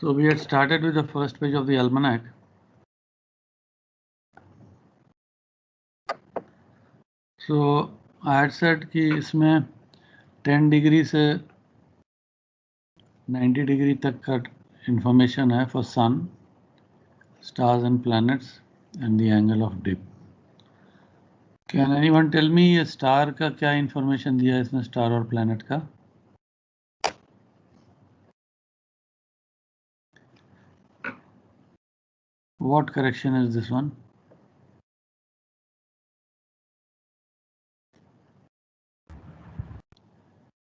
So we had started with the first page of the almanac. So I had said कि इसमें 10 degree से 90 degree तक का information है for sun, stars and planets and the angle of dip. Can anyone tell me ये star का क्या information दिया है इसमें, star और planet का? What correction is this one?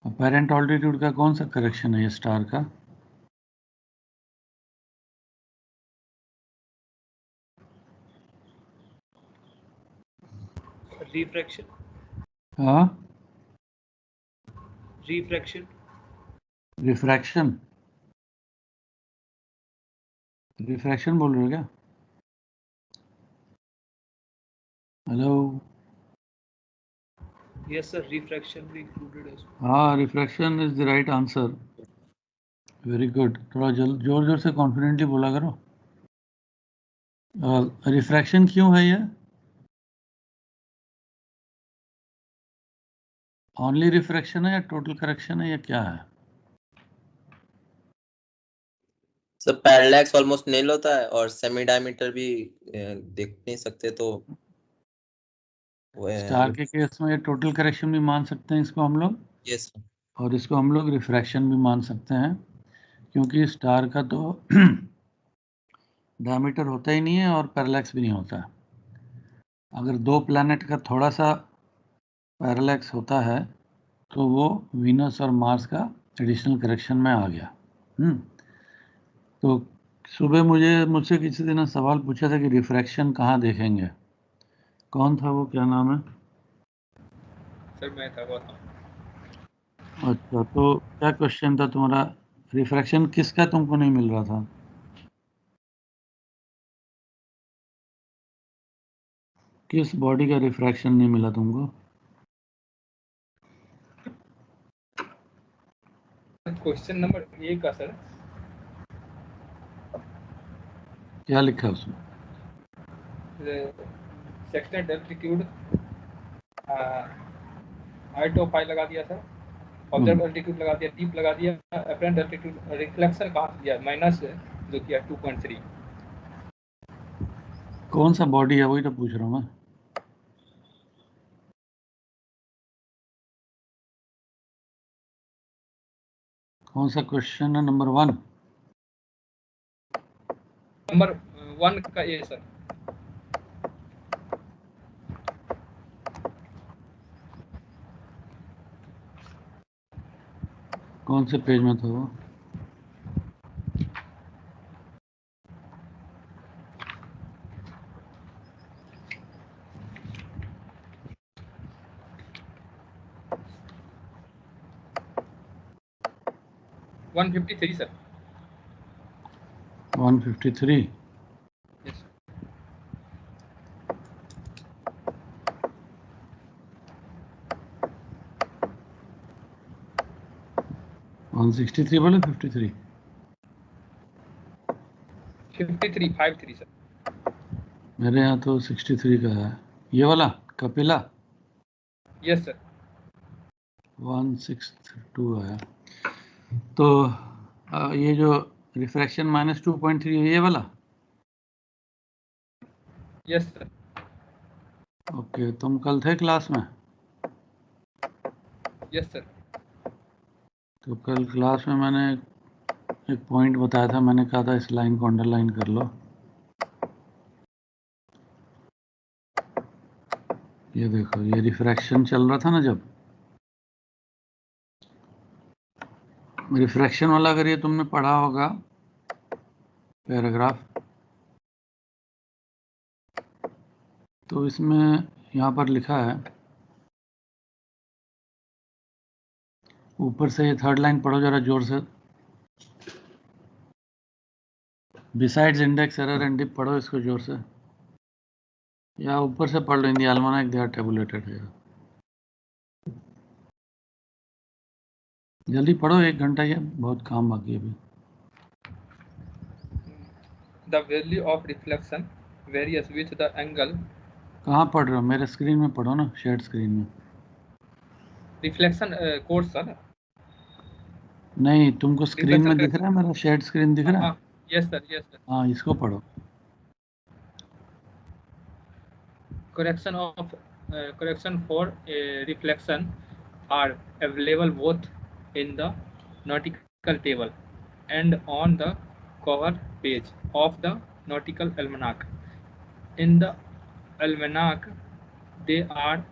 Apparent altitude का कौन सा correction है ये star का? Refraction. हाँ? Refraction. Refraction. Refraction बोल रहे हो क्या? Hello. Yes, sir. Refraction we included as well. हाँ, refraction is the right answer. Very good. थोड़ा जोर जोर से confidently बोला करो. Refraction क्यों है ये? Only refraction है या total correction है या क्या है? सर पैरेलैक्स ऑलमोस्ट नील होता है और सेमी डायमीटर भी देख नहीं सकते तो स्टार के केस में टोटल करेक्शन भी मान सकते हैं इसको हम लोग. यस और इसको हम लोग रिफ्रैक्शन भी मान सकते हैं क्योंकि स्टार का तो डायमीटर होता ही नहीं है और पैरेलैक्स भी नहीं होता. अगर दो प्लैनेट का थोड़ा सा पैरेलैक्स होता है तो वो वीनस और मार्स का एडिशनल करेक्शन में आ गया. तो सुबह मुझसे किसी ने सवाल पूछा था कि रिफ्रैक्शन कहाँ देखेंगे. कौन था वो, क्या नाम है? सर मैं था वो था. अच्छा, तो क्या क्वेश्चन था तुम्हारा? रिफ्रैक्शन किसका तुमको नहीं मिल रहा था? किस बॉडी का रिफ्रैक्शन नहीं मिला तुमको? क्वेश्चन नंबर 1 का सर क्या लिखा है उसमें? सेक्शनल एल्टीट्यूड हाइट ऑफ पाई लगा दिया सर. ऑब्जर्व एल्टीट्यूड लगा दिया, डीप लगा दिया, अपरेंट एल्टीट्यूड. रिफ्लेक्शन कहाँ दिया? माइनस जो किया 2.3. कौन सा बॉडी है वही तो पूछ रहा हूँ मैं. कौन सा क्वेश्चन है? नंबर 1. नंबर 1 का ए सर. कौन से पेज में था वो? One 153 sir. 153. यस. 163 बोले 53? 53 सर. मेरे यहाँ तो 63 का है. ये वाला कपिला? Yes sir. 162 है. तो ये जो रिफ्रैक्शन -2.3 है ये वाला? Yes sir. ओके, तुम कल थे क्लास में? Yes sir. तो कल क्लास में मैंने एक पॉइंट बताया था. मैंने कहा था इस लाइन को अंडरलाइन कर लो. ये देखो, ये रिफ्रैक्शन चल रहा था ना जब. रिफ्रैक्शन वाला अगर ये तुमने पढ़ा होगा पैराग्राफ, तो इसमें यहाँ पर लिखा है, ऊपर से ये थर्ड लाइन पढ़ो जरा जोर से. Besides index error and dip पढ़ो इसको जोर से, या ऊपर से पढ़ लो. In the almanac they are tabulated here. जल्दी पढ़ो, 1 घंटा, ये बहुत काम बाकी है अभी. the value of reflection varies with the angle. कहाँ पढ़ रहे हो? मेरे स्क्रीन में पढ़ो ना, शेयर स्क्रीन में। रिफ्लेक्शन कोर्स सर नहीं, तुमको स्क्रीन में दिख रहा है? मेरा शेयर स्क्रीन दिख रहा है? Yes sir, yes sir. हाँ, इसको पढ़ो। correction for reflection are available both in the nautical table and on the cover page of the nautical almanac. In the almanac, they are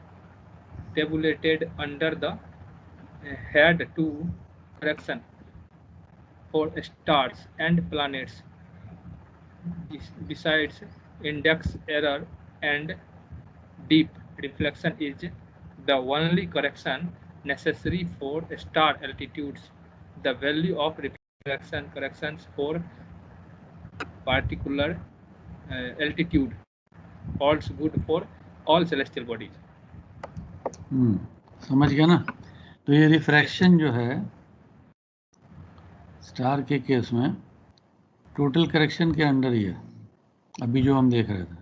tabulated under the head 2 correction for stars and planets. Besides index error and deep reflection is the only correction necessary for star altitudes. The value of reflection corrections for particular altitude holds good for all celestial bodies. समझ गया ना? तो ये refraction जो है star के case में total correction के अंडर ही है, अभी जो हम देख रहे थे।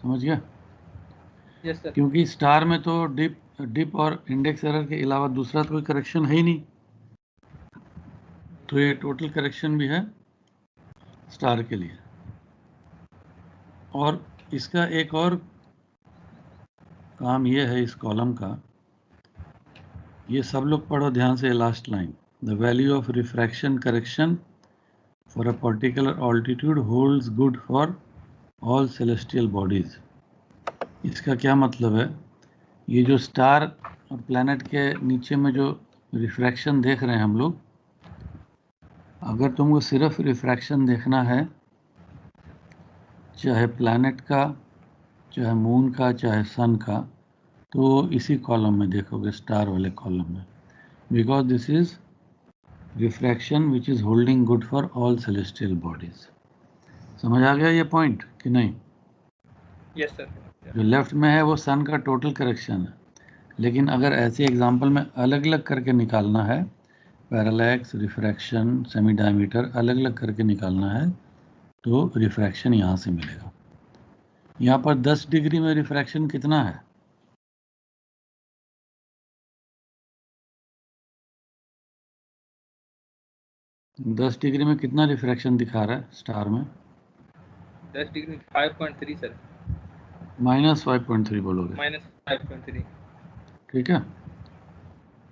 समझ गया? Yes sir. क्योंकि स्टार में तो डिप और इंडेक्स एरर के अलावा दूसरा तो कोई करेक्शन है ही नहीं, तो ये टोटल करेक्शन भी है स्टार के लिए। और इसका एक और काम ये है इस कॉलम का, ये सब लोग पढ़ो ध्यान से last line. The value of refraction correction for a particular altitude holds good for all celestial bodies. इसका क्या मतलब है? ये जो स्टार और प्लैनेट के नीचे में जो रिफ्रैक्शन देख रहे हैं हम लोग, अगर तुमको सिर्फ रिफ्रैक्शन देखना है, चाहे प्लैनेट का, चाहे मून का, चाहे सन का, तो इसी कॉलम में देखोगे, स्टार वाले कॉलम में, because this is refraction which is holding good for all celestial bodies. समझ आ गया ये पॉइंट कि नहीं? Yes sir. जो लेफ्ट में है वो सन का टोटल करेक्शन है, लेकिन अगर ऐसे एग्जांपल में अलग अलग करके निकालना है, पैरेलैक्स, रिफ्रैक्शन, सेमी डायमीटर अलग अलग करके निकालना है, तो रिफ्रैक्शन यहाँ से मिलेगा। यहाँ पर 10 डिग्री में रिफ्रैक्शन कितना है? दस डिग्री में कितना रिफ्रैक्शन दिखा रहा है स्टार में? 10 डिग्री 5.3 सर। -5.3 बोलोगे? -5.3। ठीक है।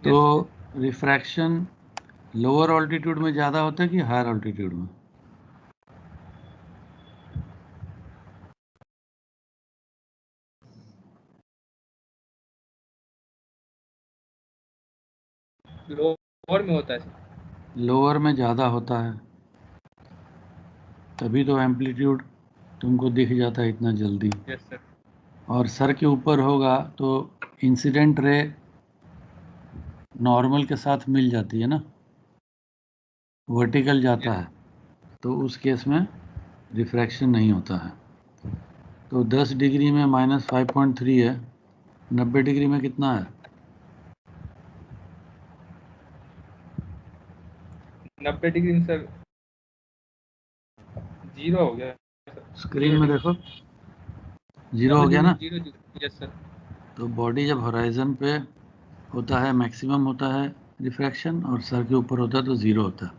तो रिफ्रैक्शन लोअर ऑल्टीट्यूड में ज़्यादा होता है कि हायर ऑल्टीट्यूड में? लोअर में होता है सर। लोअर में ज़्यादा होता है, तभी तो एम्पलीट्यूड तुमको दिख जाता है इतना जल्दी। Yes sir. और सर के ऊपर होगा तो इंसिडेंट रे नॉर्मल के साथ मिल जाती है ना, वर्टिकल जाता है, तो उस केस में रिफ्रैक्शन नहीं होता है। तो 10 डिग्री में -5.3 है, 90 डिग्री में कितना है? 90 डिग्री में सर 0 हो गया। स्क्रीन में देखो, 0 हो गया ना? 0। Yes sir. तो बॉडी जब होराइजन पे होता है मैक्सिमम होता है रिफ्रैक्शन, और सर के ऊपर होता है तो 0 होता है।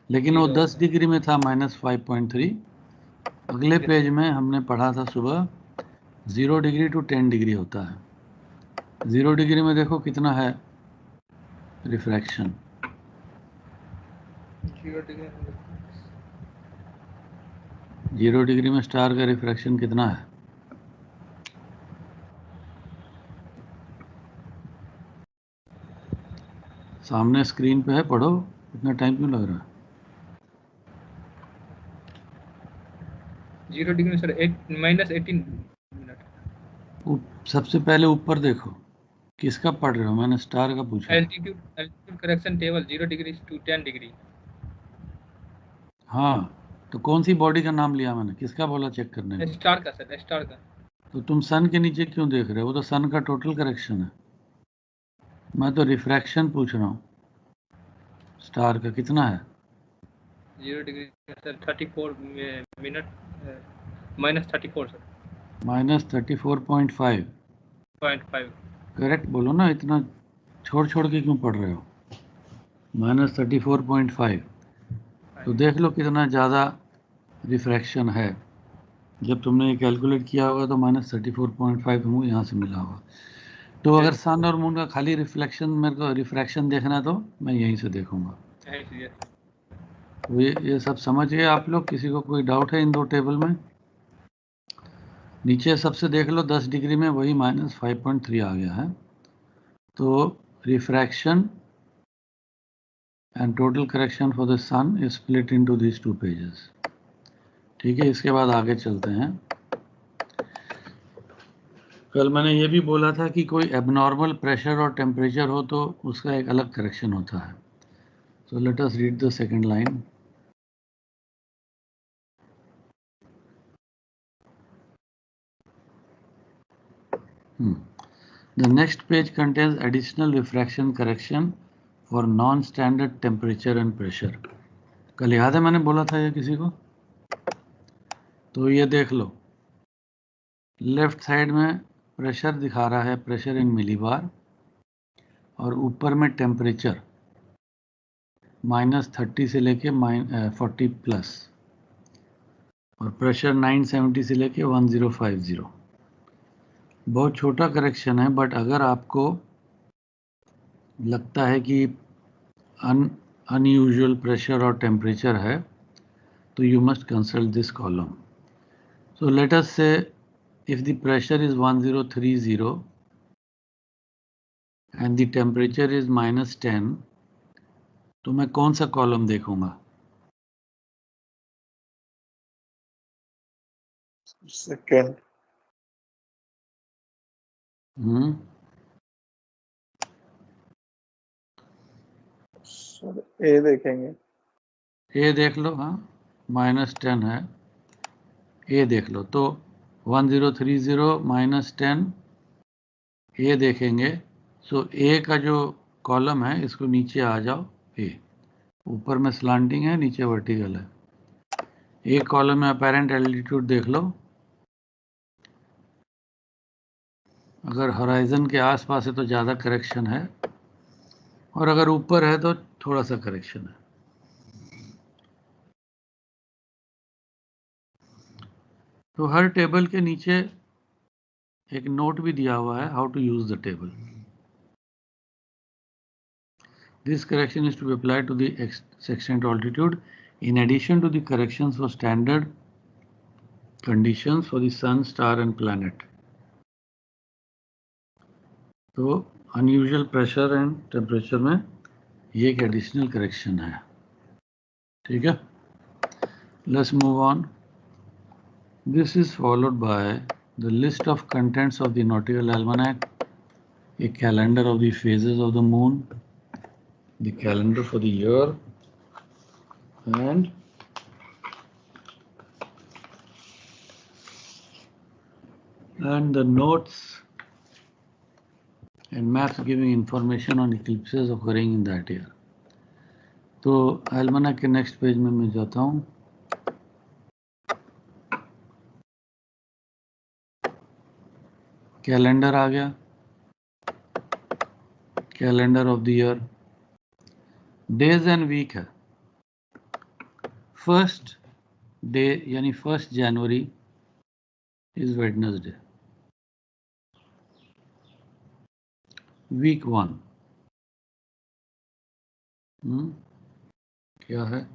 लेकिन वो 10 डिग्री में था -5.3। अगले पेज में हमने पढ़ा था सुबह 0 डिग्री टू 10 डिग्री होता है। 0 डिग्री में देखो कितना है रिफ्रैक्शन? 0 डिग्री में स्टार का रिफ्रैक्शन कितना है? सामने स्क्रीन पे है, पढ़ो। इतना टाइम क्यों लग रहा है? 0 डिग्री में सर -18 मिनट। सबसे पहले ऊपर देखो, किसका पढ़ रहे हो? मैंने स्टार का पूछा। Altitude correction table 0 degree to 10 degree. हाँ, तो कौन सी बॉडी का नाम लिया मैंने? किसका बोला चेक करने को? स्टार का सर, स्टार का। तो तुम सन के नीचे क्यों देख रहे हो? वो तो सन का टोटल करेक्शन है। मैं तो रिफ्रैक्शन पूछ रहा हूँ, स्टार का कितना है? 0 degree sir 34 minute -34 sir -34.5 .5 correct बोलो ना, इतना छोड़ के क्यों पढ़ रहे हो? -34.5 तो देख लो कितना ज़्यादा रिफ्रैक्शन है। जब तुमने ये कैलकुलेट किया होगा तो -34.5 हमको यहाँ से मिला होगा। तो अगर सन और मून का खाली रिफ्लेक्शन मेरे को रिफ्रैक्शन देखना है तो मैं यहीं से देखूंगा। तो ये सब समझ गए आप लोग? किसी को कोई डाउट है इन दो टेबल में? नीचे सबसे देख लो 10 डिग्री में वही -5.3 आ गया है। तो refraction and total correction for the sun is split into these 2 pages. ठीक है, इसके बाद आगे चलते हैं। कल मैंने ये भी बोला था कि कोई एबनॉर्मल प्रेशर और टेम्परेचर हो तो उसका एक अलग करेक्शन होता है। So let us read the second line. The next page contains additional refraction correction for non-standard temperature and pressure. कल याद है मैंने बोला था ये किसी को? तो ये देख लो, लेफ्ट साइड में प्रेशर दिखा रहा है, प्रेशर इन मिलीबार, और ऊपर में टेम्परेचर -30 से लेके 40 प्लस, और प्रेशर 970 से लेके 1050। बहुत छोटा करेक्शन है, बट अगर आपको लगता है कि अनयूजुअल प्रेशर और टेम्परेचर है तो you must consult this column. So let us say if the pressure is 1030 and the temperature is -10, तो मैं कौन सा कॉलम देखूंगा? सेकेंड। सर ए देखेंगे। ए देख लो, हाँ -10 है, ए देख लो। तो 1030 -10 ए देखेंगे। सो ए का जो कॉलम है इसको नीचे आ जाओ, ए ऊपर में स्लांटिंग है, नीचे वर्टिकल है। एक कॉलम में अपेरेंट एल्टीट्यूड देख लो, अगर होराइजन के आसपास है तो ज़्यादा करेक्शन है, और अगर ऊपर है तो थोड़ा सा करेक्शन है। तो हर टेबल के नीचे एक नोट भी दिया हुआ है, how to use the table. This correction is to be applied to the extent altitude in addition to the corrections for standard conditions for the sun, star and planet. तो unusual pressure and temperature में ये एक additional correction है। ठीक है, let's move on. This is followed by the list of contents of the nautical almanac, a calendar of the phases of the moon, the calendar for the year, and the notes and maps giving information on eclipses occurring in that year. तो almanac के next page में मैं जाता हूँ। Calendar आ गया, calendar of the year, days and week है। First day यानी 1 जनवरी इज वेडनेसडे, वीक 1 क्या है?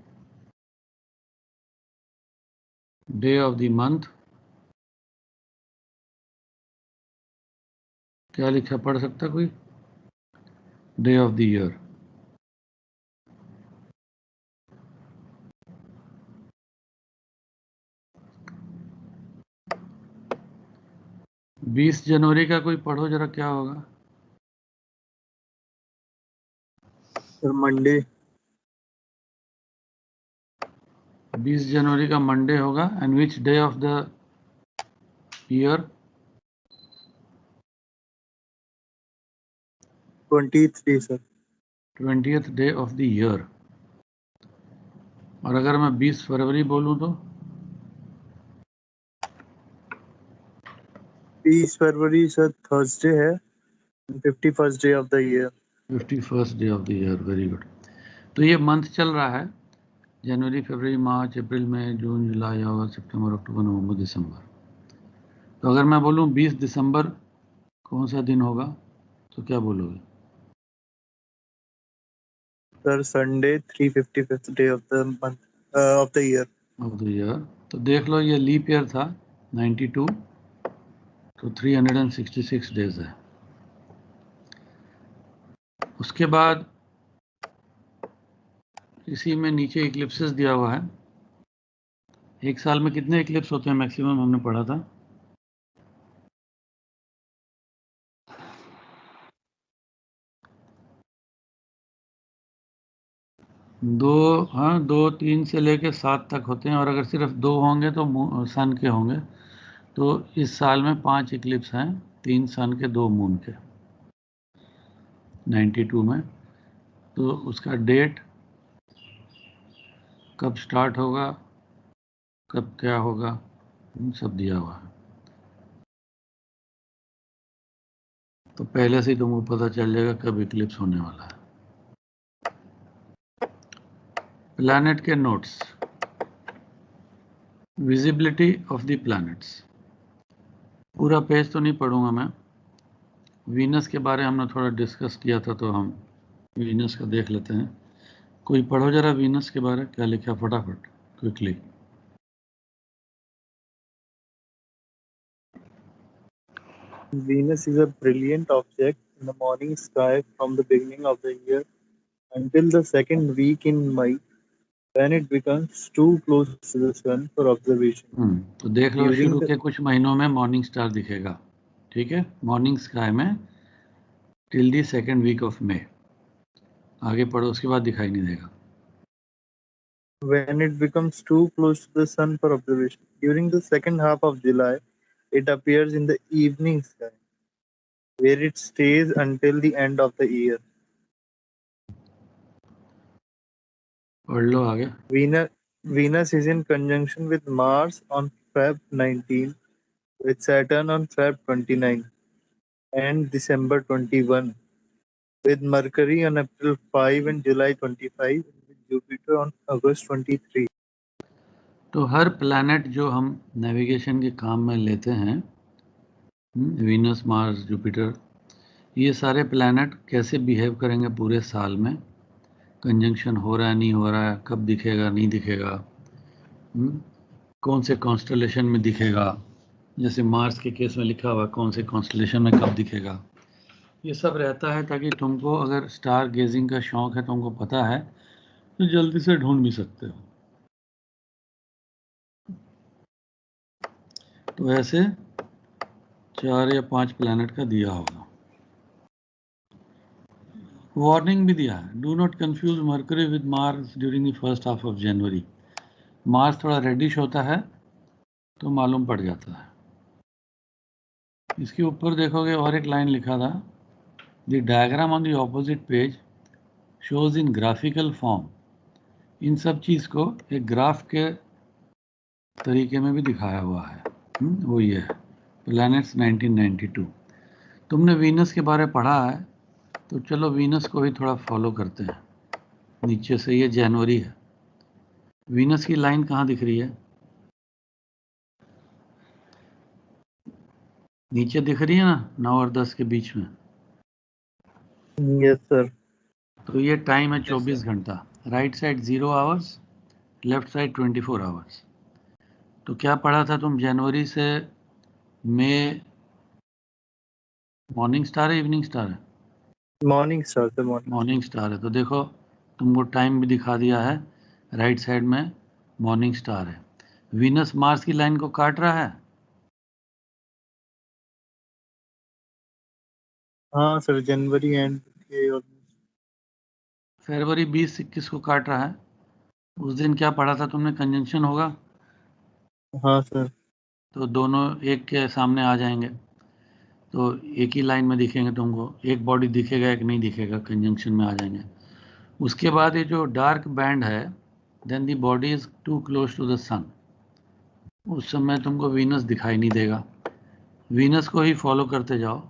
डे ऑफ द मंथ, क्या लिखा पढ़ सकता कोई? डे ऑफ द ईयर, बीस जनवरी का कोई पढ़ो जरा, क्या होगा? मंडे। 20 जनवरी का मंडे होगा। And which day of the year? 23 sir. 20th day of the year. और अगर मैं 20 फरवरी बोलूं तो 20 फरवरी सर थर्सडे है, 51st day of the year. 51st day of the year, very good. तो ये मंथ चल रहा है जनवरी, फरवरी, मार्च, अप्रैल, मई, जून, जुलाई, अगस्त, सितंबर, अक्टूबर, नवंबर, दिसंबर। तो अगर मैं बोलूं 20 दिसंबर कौन सा दिन होगा तो क्या बोलोगे? Sir Sunday, 355th day of the month of the year. Of the year. तो देख लो ये लीप ईयर था 92, तो 366 डेज है। उसके बाद इसी में नीचे इक्लिप्सेस दिया हुआ है। एक साल में कितने इक्लिप्स होते हैं मैक्सिमम, हमने पढ़ा था? दो, हाँ 2, 3 से लेके 7 तक होते हैं, और अगर सिर्फ 2 होंगे तो सन के होंगे। तो इस साल में 5 इक्लिप्स हैं, 3 सन के 2 मून के 92 में। तो उसका डेट, कब स्टार्ट होगा, कब क्या होगा, सब दिया हुआ है। तो पहले से ही तुमको पता चल जाएगा कब इक्लिप्स होने वाला है। प्लैनेट के notes, visibility of the planets. पूरा पेज तो नहीं पढ़ूंगा मैं। वीनस के बारे हमने थोड़ा डिस्कस किया था, तो हम वीनस का देख लेते हैं। कोई पढ़ो जरा वीनस के बारे, क्या लिखा फटाफट, quickly. Venus is a brilliant object in the morning sky from the beginning of the year until the second week in May, when it becomes too close to the sun for observation. तो देख लो During शुरू the के कुछ महीनों में morning star दिखेगा, ठीक है, मॉर्निंग स्काई में till the second week of May. आगे पढ़ो, उसके बाद दिखाई नहीं देगा। when it becomes too close to the sun for observation. During the second half of July, it appears in the evening sky, where it stays until the end of the year. पढ़ लो आगे। Venus is in conjunction with Mars on Feb 19, with Saturn on Feb 29 and December 21, with Mercury on April 5 and July 25, and with Jupiter on August 23. तो हर planet जो हम navigation के काम में लेते हैं, वीनस, मार्स, जुपिटर, ये सारे प्लैनेट कैसे बिहेव करेंगे पूरे साल में, कंजंक्शन हो रहा है नहीं हो रहा है, कब दिखेगा नहीं दिखेगा, कौन से कॉन्स्टलेशन में दिखेगा, जैसे मार्स के केस में लिखा हुआ कौन से कॉन्स्टलेशन में कब दिखेगा, ये सब रहता है ताकि तुमको अगर स्टार गेजिंग का शौक है, तुमको पता है, तो जल्दी से ढूंढ भी सकते हो। तो ऐसे 4 या 5 प्लैनेट का दिया होगा। वार्निंग भी दिया है, do not confuse mercury with Mars during the first half of January. Mars थोड़ा रेडिश होता है तो मालूम पड़ जाता है। इसके ऊपर देखोगे और एक लाइन लिखा था, the diagram on the opposite page shows in graphical form. इन सब चीज़ को एक ग्राफ के तरीके में भी दिखाया हुआ है। वो ये है प्लैनेट्स 1992। तुमने वीनस के बारे पढ़ा है, तो चलो वीनस को भी थोड़ा फॉलो करते हैं। नीचे से ये जनवरी है, वीनस की लाइन कहाँ दिख रही है? नीचे दिख रही है ना, 9 और 10 के बीच में। Yes, sir. तो ये टाइम है Yes, 24 घंटा। Right side 0 hours, left side 24 hours. तो क्या पढ़ा था तुम, जनवरी से मई मॉर्निंग स्टार है इवनिंग स्टार है? Morning star, the morning. Morning star है। तो देखो तुमको टाइम भी दिखा दिया है, राइट साइड में मॉर्निंग स्टार है। वीनस मार्स की लाइन को काट रहा है। हाँ सर, जनवरी एंड के और फरवरी 20-21 को काट रहा है। उस दिन क्या पढ़ा था तुमने, कंजंक्शन होगा, हाँ सर। तो दोनों एक के सामने आ जाएंगे, तो एक ही लाइन में दिखेंगे तुमको, एक बॉडी दिखेगा एक नहीं दिखेगा, कंजंक्शन में आ जाएंगे। उसके बाद ये जो डार्क बैंड है then the body is too close to the sun, उस समय तुमको वीनस दिखाई नहीं देगा। वीनस को ही फॉलो करते जाओ।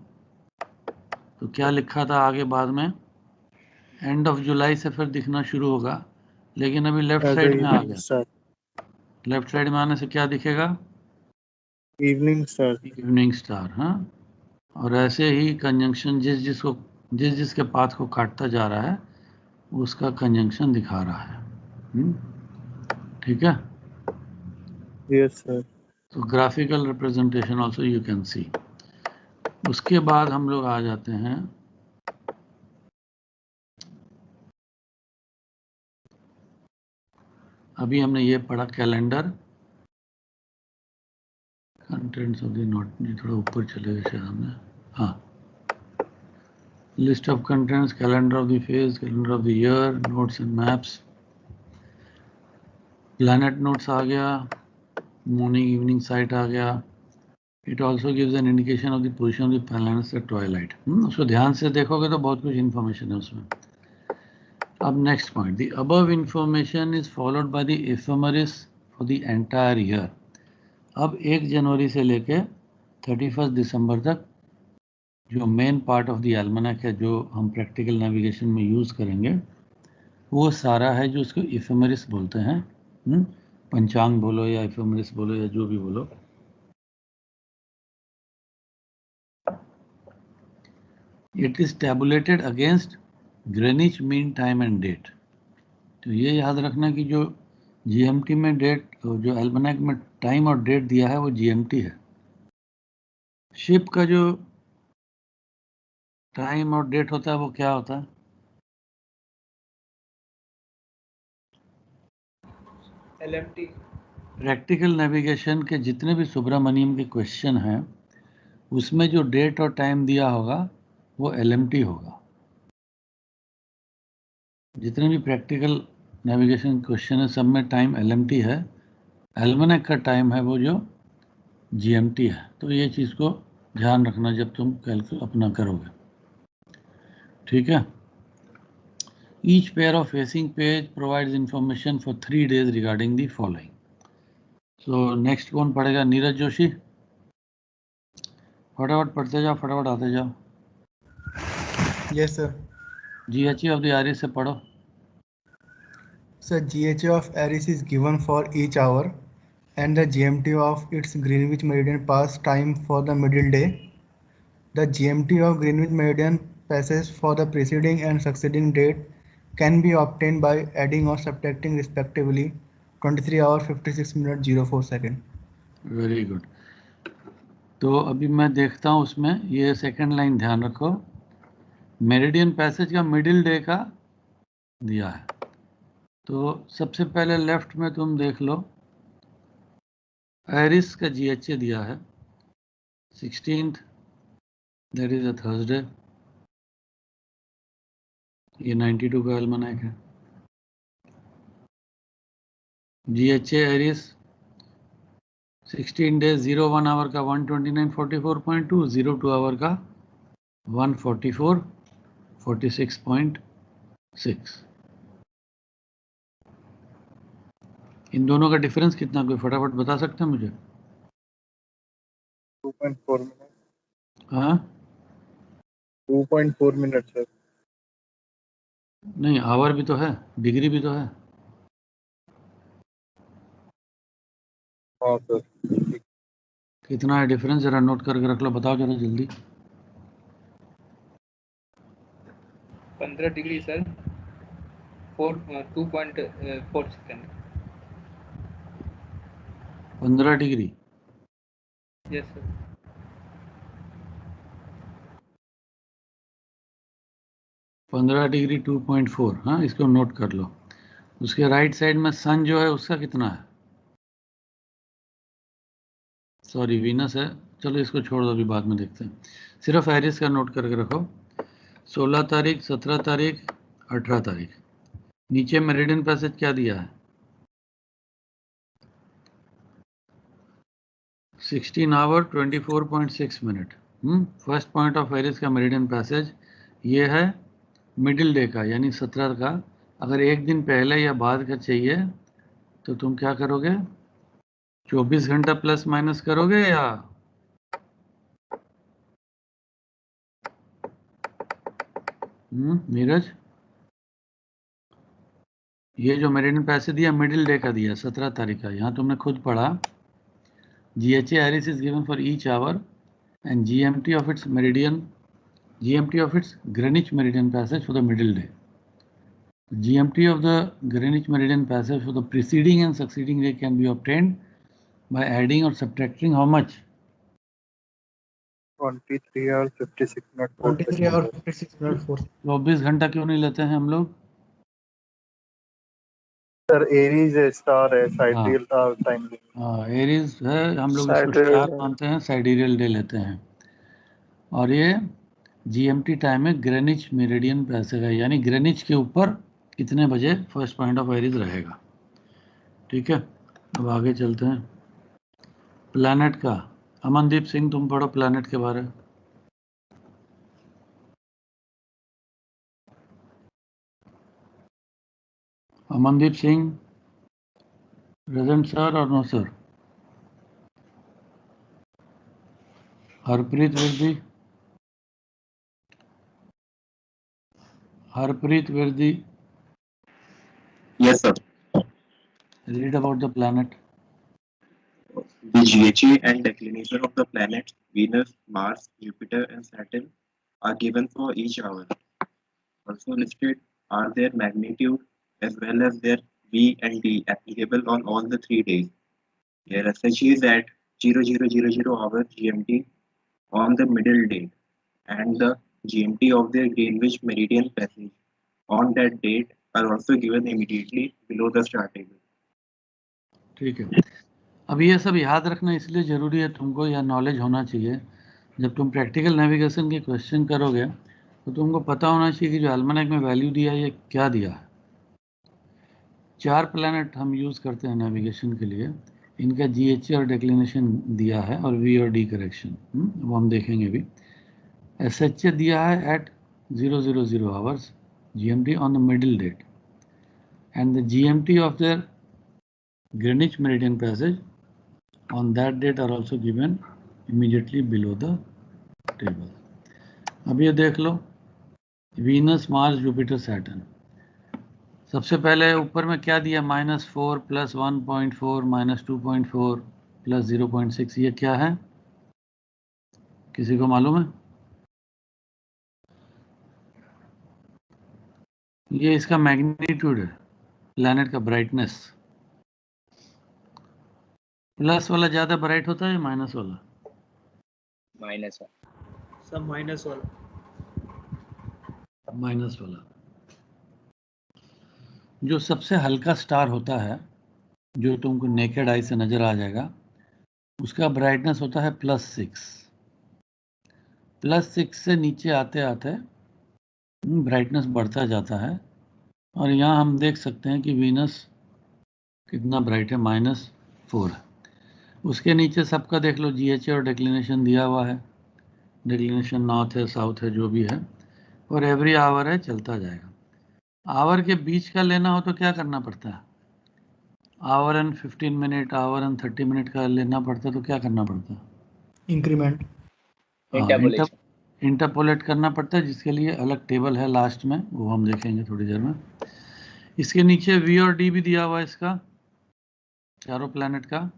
तो क्या लिखा था आगे बाद में, एंड ऑफ जुलाई से फिर दिखना शुरू होगा, लेकिन अभी लेफ्ट साइड में आ गया। लेफ्ट साइड में आने से क्या दिखेगा, इवनिंग स्टार। Evening star. हाँ, और ऐसे ही कंजंक्शन जिस जिसके पाथ को काटता जा रहा है उसका कंजंक्शन दिखा रहा है। ठीक है। Yes sir. तो graphical representation also you can see. उसके बाद हम लोग आ जाते हैं अभी हमने ये पढ़ा calendar contents of the note, थोड़ा ऊपर चले गए शायद हमने। हाँ, list of contents, calendar of the phase, calendar of the year, notes and maps, planet notes आ गया, मॉर्निंग इवनिंग साइट आ गया। It also gives an indication of the position of the planets at twilight. उसको ध्यान से देखोगे तो बहुत कुछ इन्फॉर्मेशन है उसमें। अब next point, the above information is followed by the ephemeris for the entire year. अब 1 जनवरी से लेके 31 दिसंबर तक जो main part of the almanac है, जो हम प्रैक्टिकल नेविगेशन में यूज़ करेंगे, वो सारा है जो उसको एफेमेरिस बोलते हैं। पंचांग बोलो या एफेमेरिस बोलो या जो भी बोलो। It is tabulated against Greenwich mean time and date. तो ये याद रखना कि जो जीएमटी में डेट, जो एल्मनैक में टाइम और डेट दिया है वो जीएमटी है। शिप का जो टाइम और डेट होता है वो क्या होता है, LMT। प्रैक्टिकल नेविगेशन के जितने भी सुब्रमण्यम के क्वेश्चन हैं उसमें जो डेट और टाइम दिया होगा वो LMT होगा। जितने भी प्रैक्टिकल नेविगेशन क्वेश्चन है सब में टाइम LMT है, एल्मनैक का टाइम है वो जो GMT है। तो ये चीज़ को ध्यान रखना जब तुम कैलकुलेट अपना करोगे। ठीक है। Each pair of facing page provides information for 3 days regarding the following. So next कौन पढ़ेगा, नीरज जोशी। फटाफट पढ़ते जाओ, फटाफट आते जाओ। Yes sir. GHE of the Aries से पढ़ो। So GHA of Aries is given for each hour and the GMT of its Greenwich Meridian pass time for the middle day. The GMT of Greenwich Meridian passes for the preceding and succeeding date can be obtained by adding or subtracting respectively 23 hours 56 minutes 04 second. Very good. तो अभी मैं देखता हूँ उसमें ये second line ध्यान रखो, meridian passage का मिडिल डे का दिया है। तो सबसे पहले लेफ्ट में तुम देख लो, एरिस का GHA दिया है 16th, that is a Thursday. ये 92 का एल्मनैक है। GHA एरिस 16 डेज 01 आवर का 129.44.2, 02 आवर का 144.46.6। इन दोनों का डिफरेंस कितना, कोई फटाफट बता सकते हैं मुझे? 2.4 मिनट। हाँ, 2.4 मिनट सर। नहीं, आवर भी तो है, डिग्री भी तो है। हाँ सर। कितना है डिफरेंस, जरा नोट करके रख लो, बताओ जरा जल्दी। 15 degree sir, 2.4 second. 15 degree. Yes sir. 15 degree 2.4। हाँ, इसको नोट कर लो। उसके राइट साइड में सन जो है उसका कितना है, सॉरी वीनस है, चलो इसको छोड़ दो, अभी बाद में देखते हैं। सिर्फ एरिस का नोट करके रखो। 16 तारीख, 17 तारीख, 18 तारीख। नीचे मेरिडियन पैसेज क्या दिया है, 16 आवर 24.6 मिनट। फर्स्ट पॉइंट ऑफ एरिस का मेरिडियन पैसेज ये है मिडिल डे का, यानी 17 का। अगर एक दिन पहले या बाद का चाहिए तो तुम क्या करोगे, 24 घंटा प्लस माइनस करोगे या नीरज? ये जो मेरिडियन पैसे दिया मिडिल डे का दिया 17 तारीख का, यहाँ तुमने खुद पढ़ा GHA Aries is given for each hour and GMT of its Greenwich Meridian passage for the middle day. GMT of the Greenwich Meridian passage for the preceding and succeeding day can be obtained by adding or subtracting how much? 23 hours 56 minutes. 23 hours 56 minutes 4. 24 घंटा क्यों नहीं लेते हैं हम लोग? Sir Aries है, star है, साइडियल time. हाँ एरीज है, हम लोग इसको Sidereal स्टार day। मानते हैं, साइडियल डे लेते हैं। और ये GMT टाइम है ग्रेनिच मेरिडियन पैसे का, यानी ग्रेनिच के ऊपर कितने बजे फर्स्ट पॉइंट ऑफ एरीज रहेगा। ठीक है, अब आगे चलते हैं प्लैनेट का। अमनदीप सिंह तुम पढ़ो प्लैनेट के बारे में। अमनदीप सिंह प्रेजेंट सर और नो सर? हरप्रीत वर्दी, हरप्रीत वर्दी, Yes, sir. read about the planet. The GHA and declination of the planets Venus, Mars, Jupiter, and Saturn are given for each hour. Also listed are their magnitude as well as their V and D applicable on all the 3 days. Their SHE is at 0000 hour GMT on the middle date and the GMT of their Greenwich Meridian passage on that date are also given immediately below the star table. ठीक है, अब ये सब याद रखना इसलिए ज़रूरी है तुमको, या नॉलेज होना चाहिए। जब तुम प्रैक्टिकल नेविगेशन के क्वेश्चन करोगे तो तुमको पता होना चाहिए कि जो एल्मेनाक में वैल्यू दिया है ये क्या दिया है। 4 प्लैनेट हम यूज़ करते हैं नेविगेशन के लिए, इनका GHA और डिक्लिनेशन दिया है और V और D करेक्शन वो हम देखेंगे भी। SHA दिया है at 000 hours GMT on the middle date and the GMT of their Greenwich Meridian passage on that date are also given immediately below the table. अब ये देख लो वीनस, मार्स, जुपिटर, सैटर्न। सबसे पहले ऊपर में क्या दिया, -4 + 1.4 -2.4 + 0.6, ये क्या है किसी को मालूम है? ये इसका मैग्नीट्यूड है, प्लैनेट का ब्राइटनेस। प्लस वाला ज्यादा ब्राइट होता है या माइनस वाला? माइनस सब माइनस वाला। माइनस वाला। जो सबसे हल्का स्टार होता है जो तुमको नेकेड आई से नजर आ जाएगा, उसका ब्राइटनेस होता है +6। +6 से नीचे आते आते ब्राइटनेस बढ़ता जाता है, और यहाँ हम देख सकते हैं कि वीनस कितना ब्राइट है, -4 है। उसके नीचे सबका देख लो GHA और डिक्लिनेशन दिया हुआ है, डिक्लिनेशन नॉर्थ है, साउथ है, जो भी है, और एवरी आवर है, चलता जाएगा। आवर के बीच का लेना हो तो क्या करना पड़ता है, our and 15 minute, our and 30 minute का लेना पड़ता है, तो क्या करना पड़ता है? इंक्रीमेंट, इंटरपोलेट करना पड़ता है, जिसके लिए अलग टेबल है लास्ट में, वो हम देखेंगे थोड़ी देर में। इसके नीचे V और D भी दिया हुआ है इसका, चारों प्लैनेट का,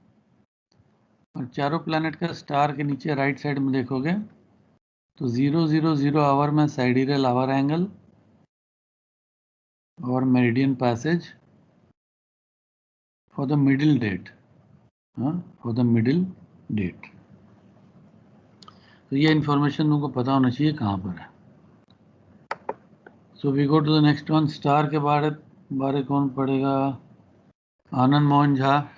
और चारों प्लैनेट का स्टार के नीचे राइट साइड में देखोगे तो 000 आवर में साइडियल आवर एंगल और meridian passage for the middle date, for the middle date. तो ये इंफॉर्मेशन तुमको पता होना चाहिए कहाँ पर है। So we go to the next one. Star के बारे कौन पढ़ेगा? आनंद मोहन झा।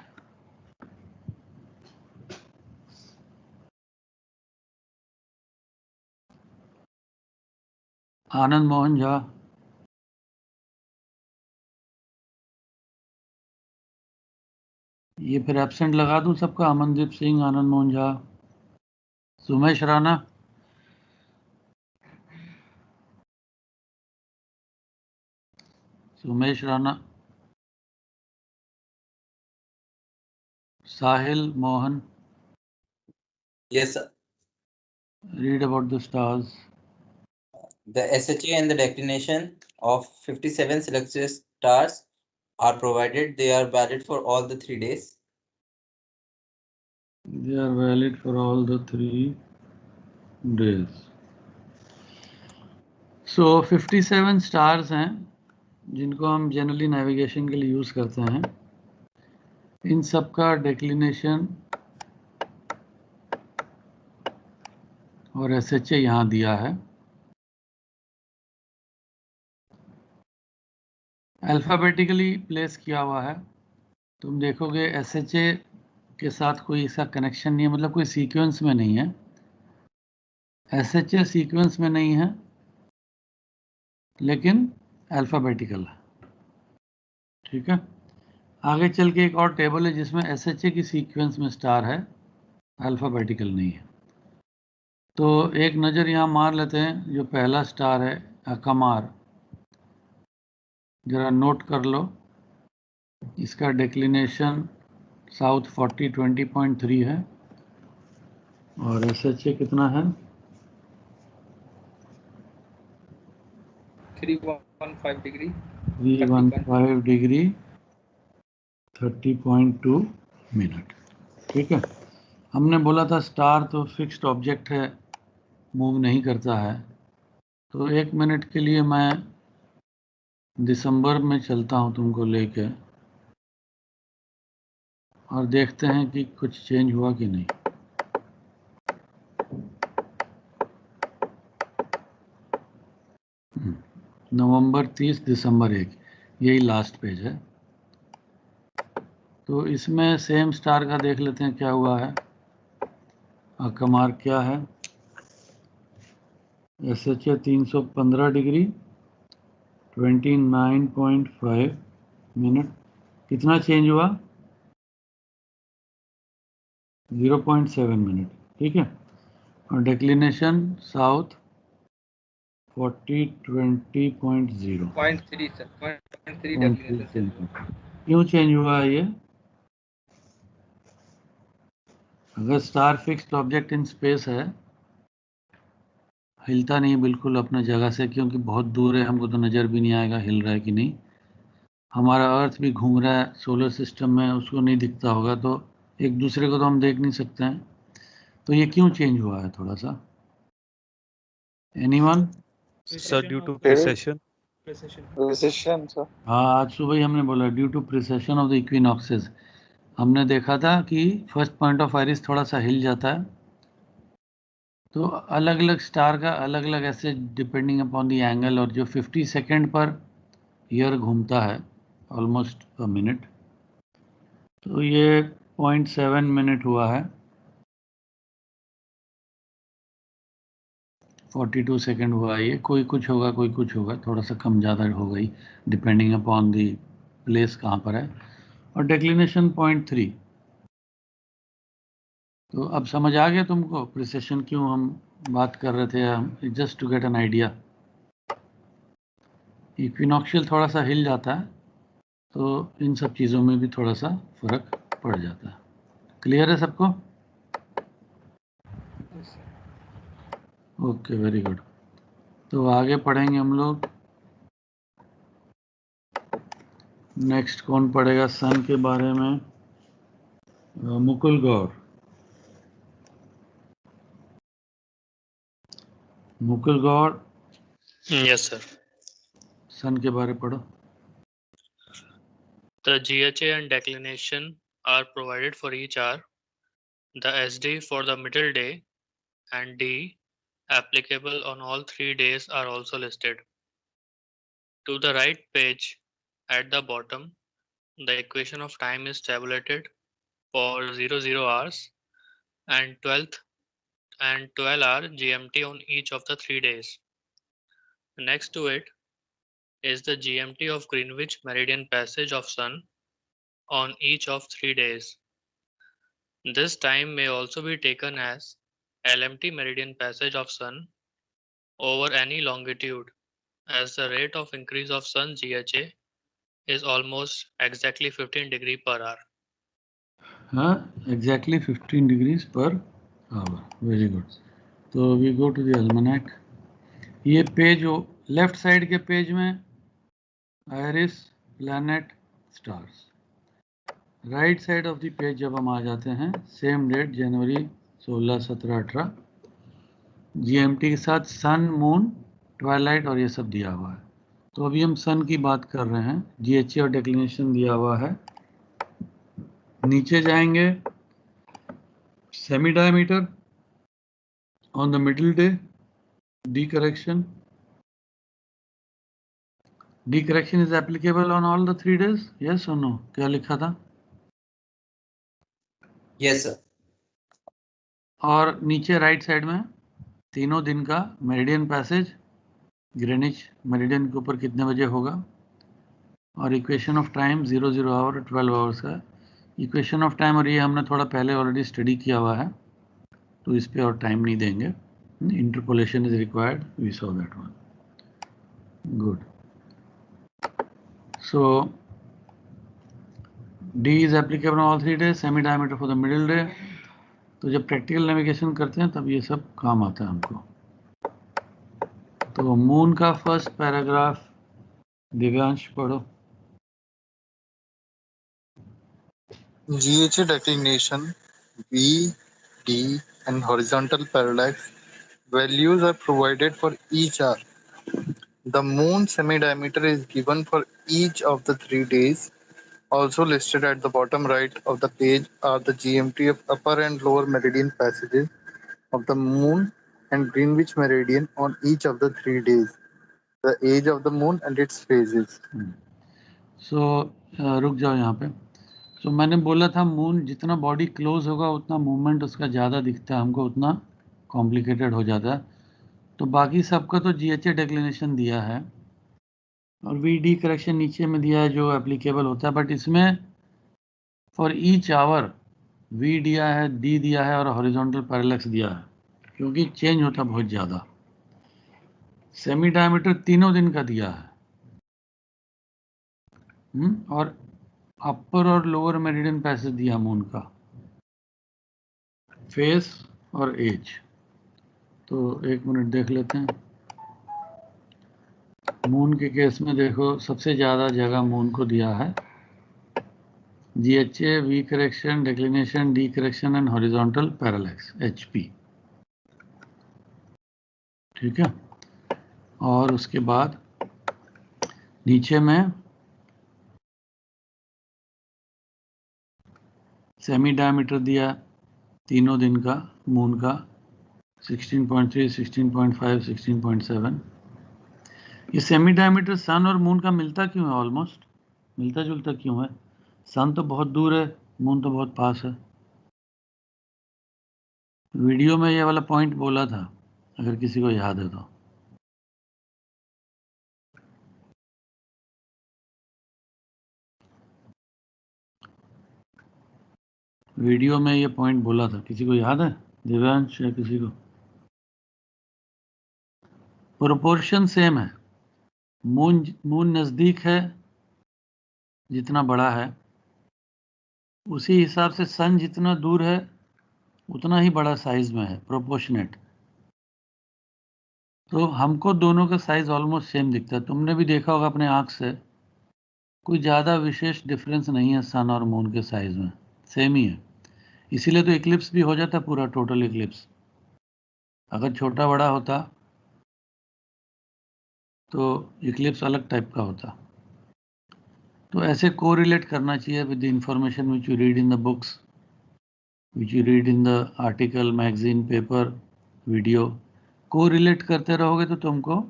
आनंद मोहन झा, ये फिर एब्सेंट लगा दूं सबका, Amandeep Singh, Anand Mohan Jha, Sumesh Rana, Sumesh Rana, Sahil, Mohan, Yes, sir. read about the stars. The SHA and the declination of 57 selected stars are provided. They are valid for all the 3 days. They are valid for all the 3 days. So 57 stars हैं जिनको हम generally navigation के लिए use करते हैं. इन सब का declination और SHA यहाँ दिया है. अल्फ़ाबेटिकली प्लेस किया हुआ है. तुम देखोगे SHA के साथ कोई ऐसा कनेक्शन नहीं है, मतलब कोई सीक्वेंस में नहीं है. SHA सीक्वेंस में नहीं है लेकिन अल्फ़ाबेटिकल है. ठीक है. आगे चल के एक और टेबल है जिसमें SHA की सीक्वेंस में स्टार है, अल्फ़ाबेटिकल नहीं है. तो एक नज़र यहाँ मार लेते हैं. जो पहला स्टार है अकमार, ज़रा नोट कर लो. इसका डेक्लिनेशन साउथ 40-20.3 है और SHA कितना है? 315 डिग्री 315 डिग्री 30.2 मिनट. ठीक है. हमने बोला था स्टार तो फिक्स्ड ऑब्जेक्ट है, मूव नहीं करता है. तो 1 मिनट के लिए मैं दिसंबर में चलता हूँ तुमको लेके और देखते हैं कि कुछ चेंज हुआ कि नहीं. नवंबर 30, दिसंबर 1, यही लास्ट पेज है. तो इसमें सेम स्टार का देख लेते हैं क्या हुआ है. अकमार क्या है? SHA 315 degree 29.5 minute. कितना चेंज हुआ? 0.7 मिनट. ठीक है. और डेक्लिनेशन साउथ 40-20.0. 0.3 sir 0.3 declination. क्यों चेंज हुआ है ये? अगर star fixed object in space है, हिलता नहीं बिल्कुल अपने जगह से, क्योंकि बहुत दूर है, हमको तो नज़र भी नहीं आएगा हिल रहा है कि नहीं. हमारा अर्थ भी घूम रहा है सोलर सिस्टम में, उसको नहीं दिखता होगा, तो एक दूसरे को तो हम देख नहीं सकते हैं. तो ये क्यों चेंज हुआ है थोड़ा सा? Anyone? Sir due to precession. Precision sir. हाँ, आज सुबह ही हमने बोला due to precession of the equinoxes. हमने देखा था कि फर्स्ट पॉइंट ऑफ आइरिस थोड़ा सा हिल जाता है. तो अलग अलग स्टार का अलग अलग ऐसे डिपेंडिंग अपॉन द एंगल, और जो 50 सेकेंड पर ईयर घूमता है, ऑलमोस्ट अ मिनट, तो ये 0.7 मिनट हुआ है. 42 सेकेंड हुआ है. ये कोई कुछ होगा, कोई कुछ होगा, थोड़ा सा कम ज़्यादा हो गई डिपेंडिंग अपॉन दी प्लेस कहाँ पर है. और डेक्लिनेशन 0.3. तो अब समझ आ गया तुमको प्रिसेशन क्यों हम बात कर रहे थे? Just to get an idea. Equinoctial थोड़ा सा हिल जाता है तो इन सब चीज़ों में भी थोड़ा सा फर्क पड़ जाता है. क्लियर है सबको? Okay, very good. तो आगे पढ़ेंगे हम लोग. नेक्स्ट कौन पढ़ेगा सन के बारे में? मुकुल गौर. मुकुल गौर, Yes, sir. सन के बारे पढ़ो. The GHA and declination are provided for each hour. The SD for the middle day and D applicable on all 3 days are also listed. To the right page at the bottom, the equation of time is tabulated for 00 hours and 12th and 12-hour GMT on each of the 3 days. Next to it is the GMT of Greenwich Meridian passage of Sun on each of 3 days. This time may also be taken as LMT meridian passage of Sun over any longitude, as the rate of increase of Sun GHA is almost exactly 15 degree per hour. हाँ, exactly 15 degrees per hour. Very good. तो we go to the अल्मनैक। ये page left side के page में iris, planet, stars. Right side of the page जब हम आ जाते हैं, same date जनवरी 16, 17, 18 GMT के साथ सन, मून, ट्वाइलाइट और ये सब दिया हुआ है। तो अभी हम सन की बात कर रहे हैं। जीएचए और डिक्लिनेशन दिया हुआ है। नीचे जाएंगे, semi diameter on the middle day, D correction is applicable on all the 3 days, yes और नो? क्या लिखा था? Yes sir. और नीचे राइट साइड में तीनों दिन का मेरिडियन पैसेज ग्रीनिच मेरिडियन के ऊपर कितने बजे होगा, और equation of time 00 hour 12 hours का इक्वेशन ऑफ टाइम। और ये हमने थोड़ा पहले ऑलरेडी स्टडी किया हुआ है, तो इस पे और टाइम नहीं देंगे। Interpolation is required, we saw that one. Good. So D is applicable on all 3 days, semi diameter for the middle day. तो जब प्रैक्टिकल नेविगेशन करते हैं तब ये सब काम आता है हमको। तो मून का फर्स्ट पैराग्राफ दिव्यांश पढ़ो। GHA declination, V, D, and horizontal parallax values are provided for each hour. The moon semi-diameter is given for each of the 3 days. Also listed at the bottom right of the page are the GMT of upper and lower meridian passages of the moon and Greenwich meridian on each of the 3 days, the age of the moon and its phases. रुक जाओ यहाँ पे। मैंने बोला था moon जितना body close होगा उतना मूवमेंट उसका ज़्यादा दिखता है हमको, उतना कॉम्प्लिकेटेड हो जाता है। तो बाकी सबका तो जीएचए डिक्लिनेशन दिया है और वीडी करेक्शन नीचे में दिया है जो एप्लीकेबल होता है, बट इसमें फॉर ईच आवर वी दिया है, डी दिया है और हॉरिजॉन्टल पैरेलैक्स दिया है, क्योंकि चेंज होता बहुत ज़्यादा। सेमी डायमीटर तीनों दिन का दिया है, और अपर और लोअर मेरिडियन पैसेज दिया मून का, फेस और एज। तो एक मिनट देख लेते हैं। मून के केस में देखो सबसे ज़्यादा जगह मून को दिया है, GHA, V correction, declination, D correction and horizontal parallax, HP. ठीक है। और उसके बाद नीचे में सेमी डायमीटर दिया तीनों दिन का मून का, 16.3, 16.5, 16.7। ये सेमी डायमीटर सन और मून का मिलता क्यों है? ऑलमोस्ट मिलता जुलता क्यों है? सन तो बहुत दूर है, मून तो बहुत पास है। वीडियो में ये वाला पॉइंट बोला था, अगर किसी को याद है तो। वीडियो में ये पॉइंट बोला था, किसी को याद है? दिव्यांश या किसी को? प्रोपोर्शन सेम है, मून नज़दीक है जितना बड़ा है, उसी हिसाब से सन जितना दूर है उतना ही बड़ा साइज में है, प्रोपोर्शनेट। तो हमको दोनों का साइज ऑलमोस्ट सेम दिखता है। तुमने भी देखा होगा अपने आँख से, कोई ज़्यादा विशेष डिफरेंस नहीं है सन और मून के साइज में, सेम ही है। इसीलिए तो इक्लिप्स भी हो जाता पूरा टोटल इक्लिप्स। अगर छोटा बड़ा होता तो इक्लिप्स अलग टाइप का होता। तो ऐसे कोरिलेट करना चाहिए with the information which you read in the books, which you read in the article, magazine, paper, video. Correlate करते रहोगे तो तुमको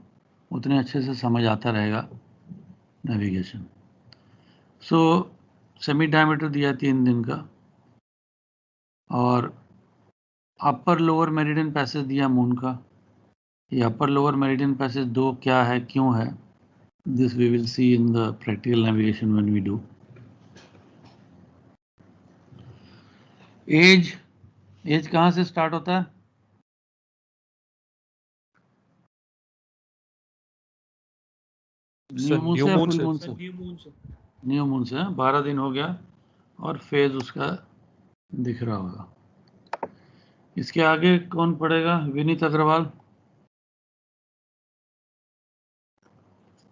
उतने अच्छे से समझ आता रहेगा नेविगेशन। सो सेमी डायमीटर दिया 3 दिन का, और अपर लोअर मेरिडियन पैसेज दिया मून का। ये अपर लोअर मेरिडियन पैसेज 2 क्या है, क्यों है, this we will see in the practical navigation when we do. Age कहाँ से स्टार्ट होता है? न्यू मून से या फुल मून से? न्यू मून से। 12 दिन हो गया, और फेज उसका दिख रहा होगा। इसके आगे कौन पढ़ेगा? विनीत अग्रवाल।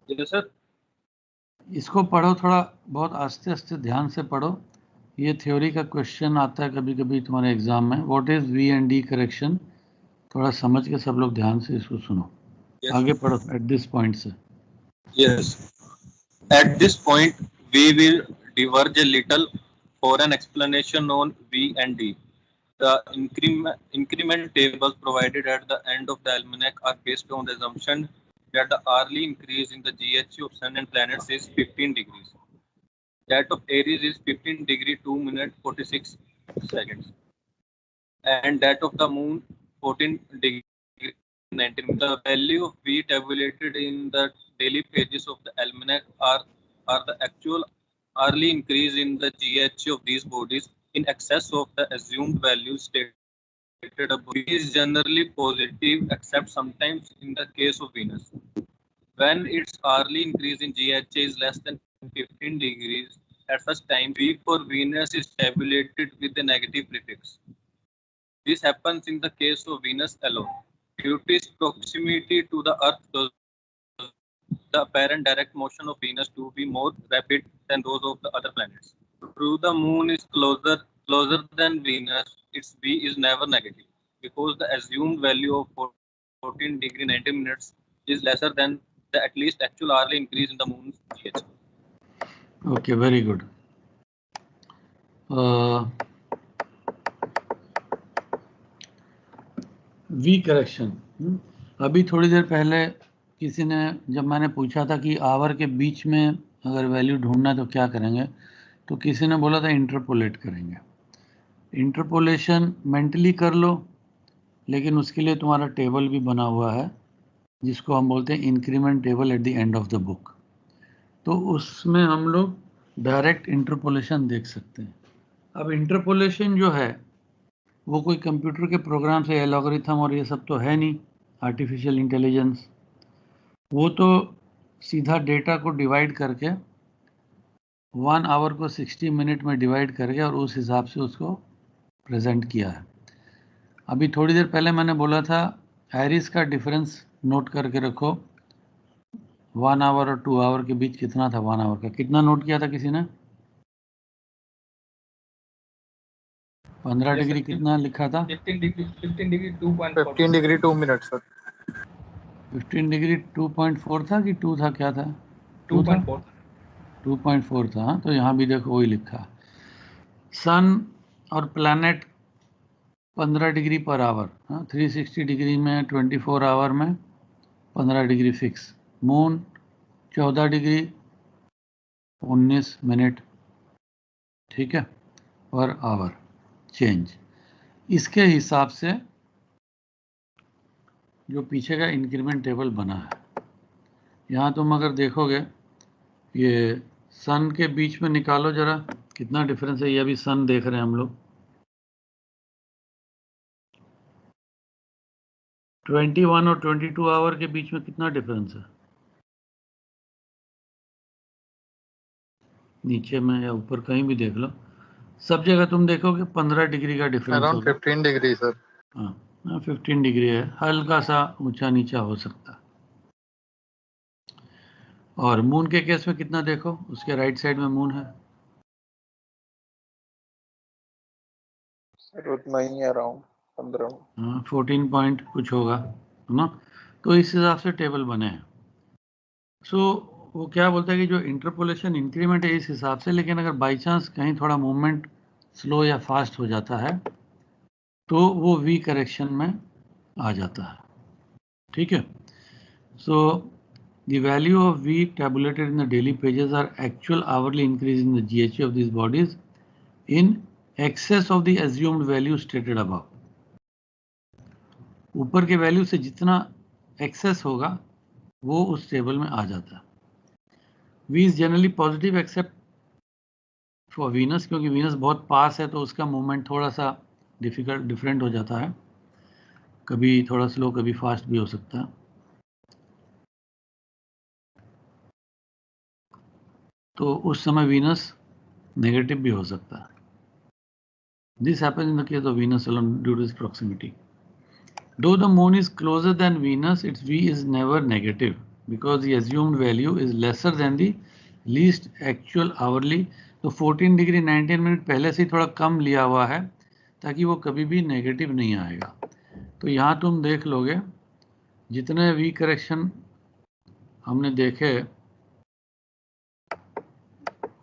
Yes sir. इसको पढ़ो, थोड़ा बहुत आस्ते आस्ते ध्यान से पढ़ो। ये थ्योरी का क्वेश्चन आता है कभी कभी तुम्हारे एग्जाम में। What is V and D correction? थोड़ा समझ के सब लोग ध्यान से इसको सुनो। Yes. आगे पढ़ो एट दिस पॉइंट से। Yes. At this point, we will diverge a little for an explanation on V and D. The increment tables provided at the end of the almanac are based on the assumption that the hourly increase in the GHU of Sun and planets is 15 degrees. That of Aries is 15 degree 2 minutes 46 seconds. And that of the Moon 14 degree 19 minutes. The value of V tabulated in the daily pages of the almanac are the actual hourly increase in the GHU of these bodies in excess of the assumed values stated above. V is generally positive except sometimes in the case of Venus. When its hourly increase in GHA is less than 15 degrees, at such time V for Venus is tabulated with a negative prefix. This happens in the case of Venus alone. Due to its proximity to the Earth, the apparent direct motion of Venus to be more rapid than those of the other planets. Though the Moon is closer than Venus, its V is never negative because the assumed value of 14 degree 90 minutes is lesser than the at least actual hourly increase in the Moon's GH. Okay, very good. V correction. अभी थोड़ी देर पहले किसी ने, जब मैंने पूछा था कि आवर के बीच में अगर वैल्यू ढूंढना है तो क्या करेंगे, तो किसी ने बोला था इंटरपोलेट करेंगे। इंटरपोलेशन मेंटली कर लो, लेकिन उसके लिए तुम्हारा टेबल भी बना हुआ है जिसको हम बोलते हैं increment table at the end of the book. तो उसमें हम लोग डायरेक्ट इंटरपोलेशन देख सकते हैं। अब इंटरपोलेशन जो है वो कोई कंप्यूटर के प्रोग्राम से एल्गोरिथम और ये सब तो है नहीं, आर्टिफिशियल इंटेलिजेंस। वो तो सीधा डेटा को डिवाइड करके 1 आवर को 60 मिनट में डिवाइड करके और उस हिसाब से उसको प्रेजेंट किया है। अभी थोड़ी देर पहले मैंने बोला था एरिस का डिफरेंस नोट करके रखो। 1 आवर और 2 आवर के बीच कितना था? 1 आवर का कितना नोट किया था किसी ने? 15 डिग्री कितना लिखा था? 15 degree 2.4 15 degree 2 minute sir. 15 degree 2.4 था कि 2 था? क्या था? 2.4 2.4 था। हाँ, तो यहाँ भी देखो वही लिखा। सन और planet 15 degree per hour, 360 degree में 24 आवर में 15 degree fix. Moon 14 degree 19 minute, ठीक है, पर आवर चेंज। इसके हिसाब से जो पीछे का इंक्रीमेंट टेबल बना है, यहाँ तुम अगर देखोगे ये सन के बीच में निकालो जरा कितना डिफरेंस है। ये अभी सन देख रहे हैं हम लोग। 21 और 22 आवर के बीच में कितना डिफरेंस है? नीचे में या ऊपर कहीं भी देख लो, सब जगह तुम देखोगे 15 डिग्री का डिफरेंस अराउंड होगा। 15 डिग्री सर। हाँ, 15 डिग्री है, हल्का सा ऊंचा नीचा हो सकता है। और मून के केस में कितना देखो, उसके राइट साइड में मून है। सर उतना ही अराउंड 15। हाँ, 14 पॉइंट कुछ होगा, है ना। तो इस हिसाब से टेबल बने हैं। सो वो क्या बोलता है कि जो इंटरपोलेशन इंक्रीमेंट है इस हिसाब से, लेकिन अगर बाई चांस कहीं थोड़ा मूवमेंट स्लो या फास्ट हो जाता है तो वो वी करेक्शन में आ जाता है, ठीक है। सो the value of V tabulated in the daily pages are actual hourly increase in the GHA of these bodies in excess of the assumed value stated above. ऊपर के वैल्यू से जितना एक्सेस होगा वो उस टेबल में आ जाता है। V is generally positive except for Venus, क्योंकि Venus बहुत पास है तो उसका मूवमेंट थोड़ा सा डिफरेंट हो जाता है, कभी थोड़ा स्लो कभी फास्ट भी हो सकता है। तो उस समय वीनस नेगेटिव भी हो सकता है। This happens in the case of Venus alone due to its proximity. Though the moon is closer than Venus, its V is never negative because the assumed value is lesser than the least actual hourly. तो 14 degree 19 minute पहले से थोड़ा कम लिया हुआ है ताकि वो कभी भी नेगेटिव नहीं आएगा. तो यहाँ तुम देख लोगे जितने V करेक्शन हमने देखे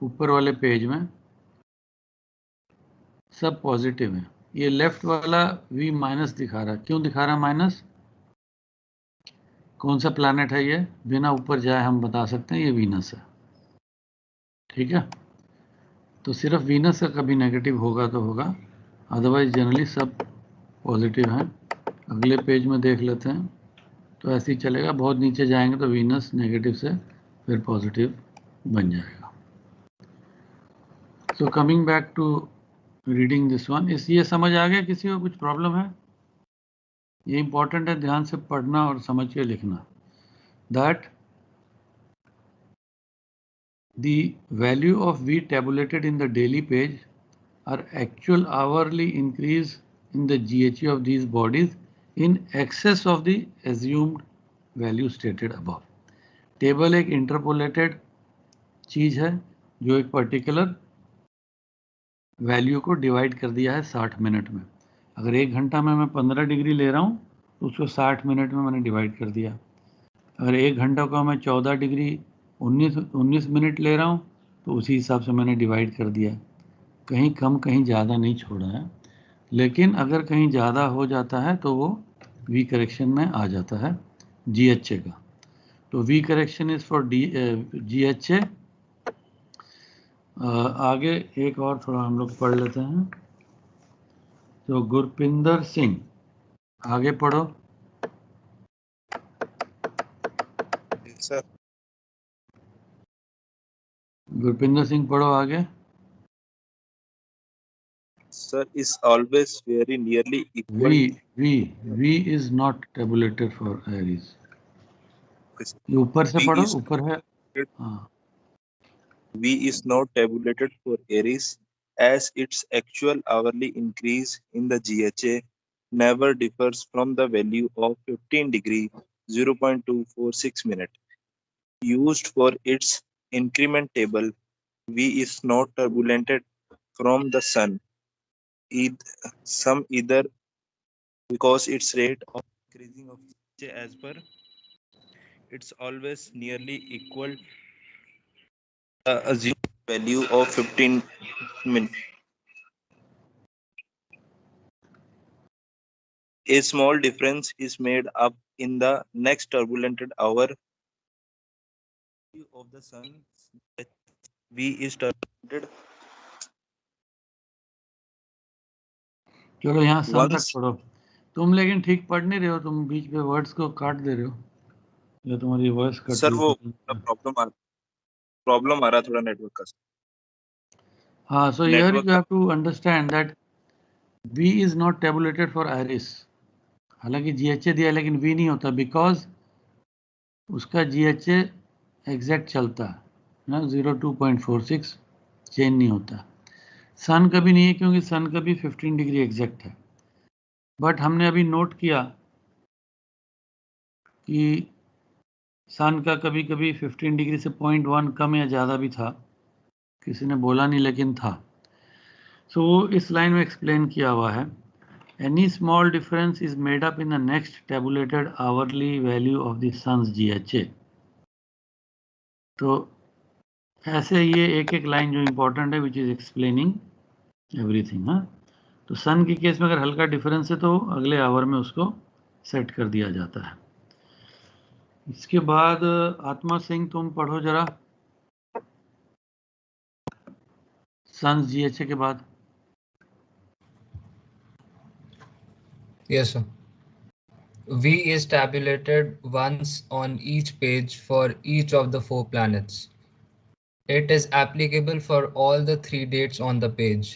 ऊपर वाले पेज में सब पॉजिटिव है. ये लेफ्ट वाला V माइनस दिखा रहा है. क्यों दिखा रहा है माइनस? कौन सा प्लैनेट है ये? बिना ऊपर जाए हम बता सकते हैं ये वीनस है. ठीक है, तो सिर्फ वीनस का कभी नेगेटिव होगा तो होगा, अदरवाइज जनरली सब पॉजिटिव हैं. अगले पेज में देख लेते हैं. तो ऐसे ही चलेगा. बहुत नीचे जाएंगे तो वीनस नेगेटिव से फिर पॉजिटिव बन जाएगा. So coming back to reading this one. इस ये समझ आ गया? किसी को कुछ प्रॉब्लम है? ये इंपॉर्टेंट है, ध्यान से पढ़ना और समझ के लिखना. That the value of V tabulated in the daily page are actual hourly increase in the GHE of these bodies in excess of the assumed value stated above. Table एक इंटरपोलेटेड चीज है जो एक पर्टिकुलर वैल्यू को divide कर दिया है 60 minute में. अगर 1 घंटा में मैं 15 डिग्री ले रहा हूँ तो उसको 60 मिनट में मैंने डिवाइड कर दिया. अगर 1 घंटा को मैं 14 डिग्री 19 मिनट ले रहा हूँ तो उसी हिसाब से मैंने डिवाइड कर दिया. कहीं कम कहीं ज़्यादा नहीं छोड़ा है. लेकिन अगर कहीं ज़्यादा हो जाता है तो वो वी करेक्शन में आ जाता है GHA का. तो V correction is for GHA. आगे एक और थोड़ा हम लोग पढ़ लेते हैं. तो गुरपिंदर सिंह आगे पढ़ो. सर गुरपिंदर सिंह पढ़ो आगे. Sir is always very nearly equal. V is not tabulated for Aries. ये ऊपर से पढ़ो. ऊपर है. हाँ. V is not tabulated for Aries as its actual hourly increase in the GHA never differs from the value of 15 degree 0.246 minute. Used for its increment table, V is not tabulated from the Sun. Either because its rate of increasing of GHA as per it's always nearly equal assumed value of 15 minutes. A small difference is made up in the next turbulent hour of the sun. V is turbulented. चलो यहाँ सन तक पढ़ो. तुम लेकिन ठीक पढ़ नहीं रहे हो. तुम बीच में वर्ड्स को काट दे रहे हो या तुम्हारी वॉइस कट. सर वो प्रॉब्लम आ रहा थोड़ा नेटवर्क का. हाँ. So here you have to understand that V is not tabulated for Aries. हालांकि GHA दिया लेकिन V नहीं होता बिकॉज उसका GHA एग्जैक्ट चलता है ना. 0.246 चेंज नहीं होता. सन का भी नहीं है क्योंकि सन का भी 15 डिग्री एग्जैक्ट है. बट हमने अभी नोट किया कि सन का कभी कभी 15 डिग्री से 0.1 कम या ज़्यादा भी था. किसी ने बोला नहीं लेकिन था. सो इस लाइन में एक्सप्लेन किया हुआ है. Any small difference is made up in the next tabulated hourly value of the sun's GHA. तो ऐसे ये एक एक लाइन जो इम्पोर्टेंट है विच इज एक्सप्लेनिंग एवरीथिंग. हाँ. तो सन के केस में अगर हल्का डिफरेंस है तो अगले आवर में उसको सेट कर दिया जाता है. इसके बाद आत्मा सिंह तुम पढ़ो जरा सन्स GHA के बाद. Yes, sir. V is tabulated once on each page for each of the 4 planets. It is applicable for all the 3 dates on the page.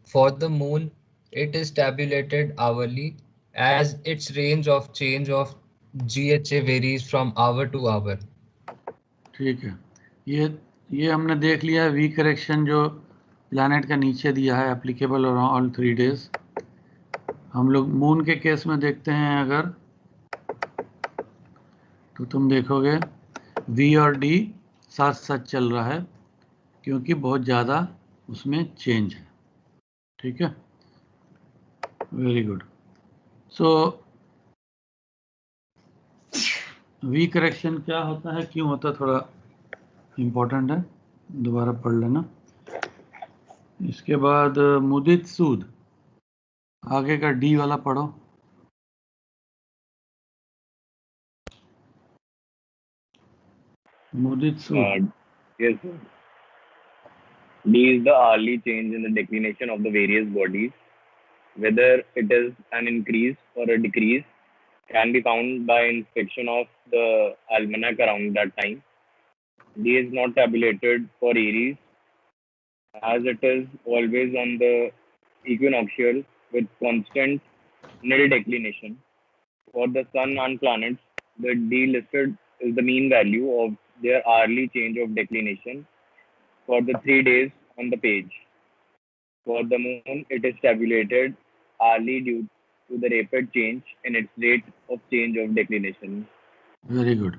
For the moon, it is tabulated hourly as its range of change of GHA varies from hour to hour. ठीक है. ये हमने देख लिया we correction जो planet का नीचे दिया है एप्लीकेबल ऑन ऑल 3 डेज। हम लोग मून के केस में देखते हैं अगर, तो तुम देखोगे वी और डी साथ साथ चल रहा है क्योंकि बहुत ज़्यादा उसमें चेंज है। ठीक है, very good. So V correction क्या होता है, क्यों होता है, थोड़ा इम्पोर्टेंट है, दोबारा पढ़ लेना। इसके बाद मुदित सूद, आगे का डी वाला पढ़ो। मुदित सूद। Yes, sir. D is the hourly change in the declination of the various bodies. Whether it is an increase or a decrease can be found by inspection of the almanac around that time. D is not tabulated for Aries as it is always on the equinoctial with constant nil declination. For the sun and planets, the D listed is the mean value of their hourly change of declination for the 3 days on the page. For the moon, it is tabulated hourly due to the rapid change in its rate of change of declination. Very good.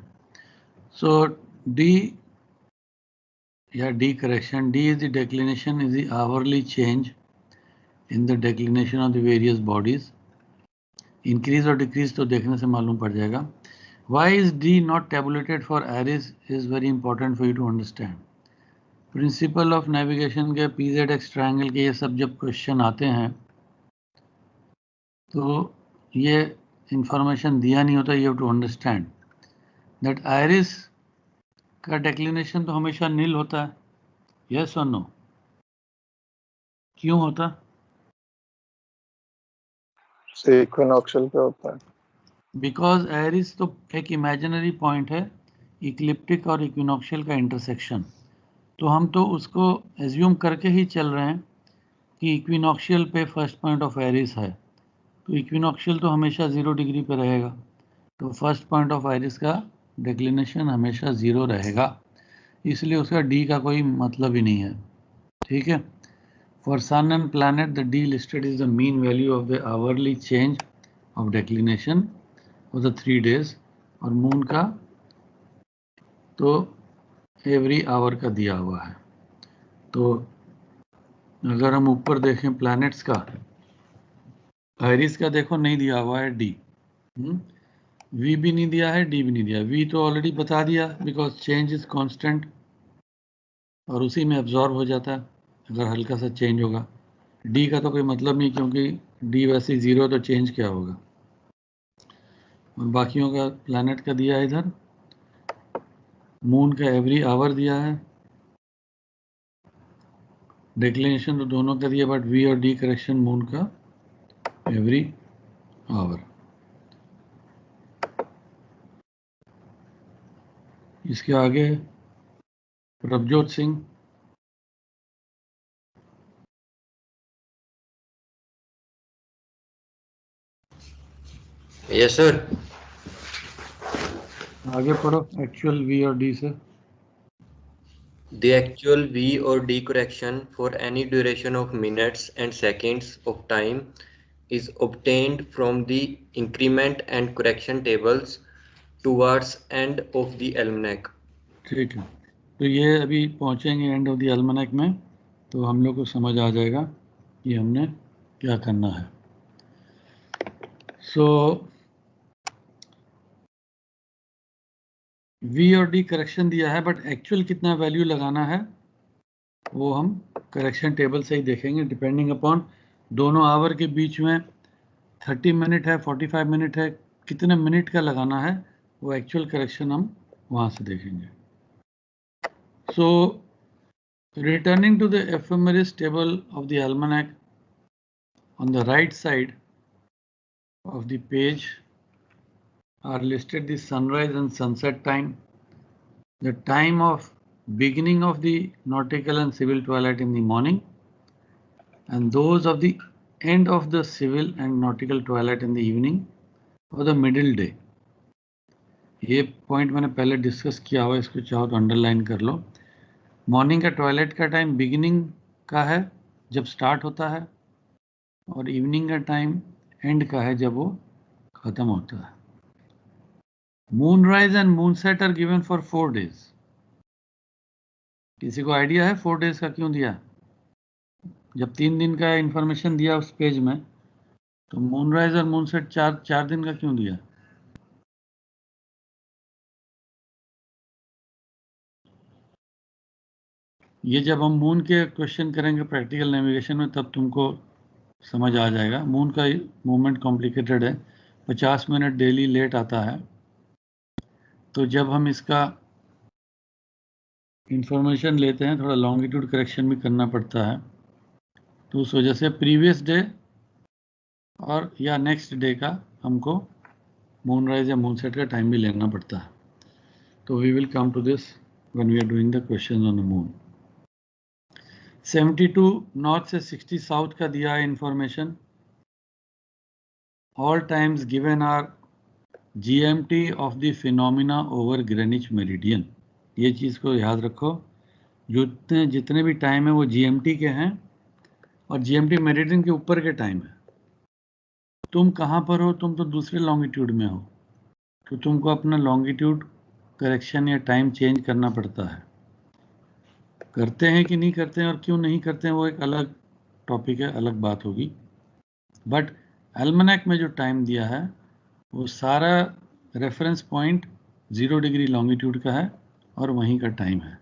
So D, yeah, D correction. D is the declination, is the hourly change in the declination of the various bodies. Increase or decrease तो देखने से मालूम पड़ जाएगा. Why is D not tabulated for Aries is very important for you to understand. Principle of navigation के PZX triangle के ये सब जब क्वेश्चन आते हैं तो ये इंफॉर्मेशन दिया नहीं होता. You have to understand that Aries का डेक्लिनेशन तो हमेशा नील होता है. यस और नो? क्यों होता? इक्विनॉक्शियल पे होता है. बिकॉज आयरिस तो एक इमेजिनरी पॉइंट है, इक्लिप्टिक और इक्विनॉक्शियल का इंटरसेक्शन. तो हम तो उसको एज्यूम करके ही चल रहे हैं कि इक्विनॉक्शियल पे फर्स्ट पॉइंट ऑफ आयरिस है, तो इक्विनॉक्शियल तो हमेशा 0 डिग्री पे रहेगा. तो फर्स्ट पॉइंट ऑफ आयरिस का डिक्लिनेशन हमेशा 0 रहेगा, इसलिए उसका डी का कोई मतलब ही नहीं है. ठीक है. For sun and planet the D listed is the mean value of the hourly change of declination for the 3 days. और मून का तो एवरी आवर का दिया हुआ है. तो अगर हम ऊपर देखें प्लैनेट्स का, आयरिस का देखो नहीं दिया हुआ है डी. वी भी नहीं दिया है, डी भी नहीं दिया. वी तो ऑलरेडी बता दिया बिकॉज चेंज इज कांस्टेंट और उसी में एब्जॉर्ब हो जाता है अगर हल्का सा चेंज होगा. डी का तो कोई मतलब नहीं क्योंकि डी वैसे ही 0 तो चेंज क्या होगा. और बाकियों का प्लैनेट का दिया है इधर, मून का एवरी आवर दिया है, डिक्लिनेशन तो दोनों का दिया, बट वी और डी करेक्शन मून का एवरी आवर. इसके आगे प्रभजोत सिंह. Yes, sir. आगे पढ़ो एक्चुअल वी और डी से. The actual V or D correction for any duration of minutes and seconds of time is obtained from the increment and correction tables towards end of the almanac. ठीक है. तो ये अभी पहुंचेंगे end of the एल्मनेक में तो हम लोग को समझ आ जाएगा कि हमने क्या करना है. सो वी और डी करेक्शन दिया है, बट एक्चुअल कितना वैल्यू लगाना है वो हम करेक्शन टेबल से ही देखेंगे. डिपेंडिंग अपॉन दोनों आवर के बीच में 30 मिनट है, 45 मिनट है, कितने मिनट का लगाना है वो एक्चुअल करेक्शन हम वहाँ से देखेंगे. So returning to the ephemeris table of the almanac, on the right side of the page are listed the sunrise and sunset time, the time of beginning of the nautical and civil twilight in the morning, and those of the end of the civil and nautical twilight in the evening or the middle day. ये point मैंने पहले discuss किया हुआ, इसको चाहो तो underline कर लो. Morning का ट्वाइलाइट का टाइम बिगिनिंग का है जब स्टार्ट होता है, और इवनिंग का टाइम एंड का है जब वो खत्म होता है। Moonrise and moonset are given for 4 days। किसी को आइडिया है 4 days का क्यों दिया? जब 3 दिन का इंफॉर्मेशन दिया उस पेज में, तो मूनराइज और मूनसेट 4 दिन का क्यों दिया? ये जब हम मून के क्वेश्चन करेंगे प्रैक्टिकल नेविगेशन में तब तुमको समझ आ जाएगा। मून का मूवमेंट कॉम्प्लिकेटेड है, 50 मिनट डेली लेट आता है। तो जब हम इसका इंफॉर्मेशन लेते हैं, थोड़ा लॉन्गिट्यूड करेक्शन भी करना पड़ता है, तो उस वजह से प्रीवियस डे और या नेक्स्ट डे का हमको मूनराइज या मूनसेट का टाइम भी लेना पड़ता है। तो we will come to this when we are doing the questions on the moon. 72 north से 60 साउथ का दिया है information. All times given are GMT of the phenomena over Greenwich meridian. ये चीज़ को याद रखो, जितने भी टाइम है वो GMT के हैं और GMT मेरिडियन के ऊपर के टाइम है। तुम कहाँ पर हो? तुम तो दूसरे लॉन्गिट्यूड में हो, तो तुमको अपना लॉन्गिट्यूड करेक्शन या टाइम चेंज करना पड़ता है। करते हैं कि नहीं करते हैं और क्यों नहीं करते हैं वो एक अलग टॉपिक है, अलग बात होगी। बट एल्मनैक में जो टाइम दिया है वो सारा रेफरेंस पॉइंट 0 डिग्री लॉन्गिट्यूड का है और वहीं का टाइम है।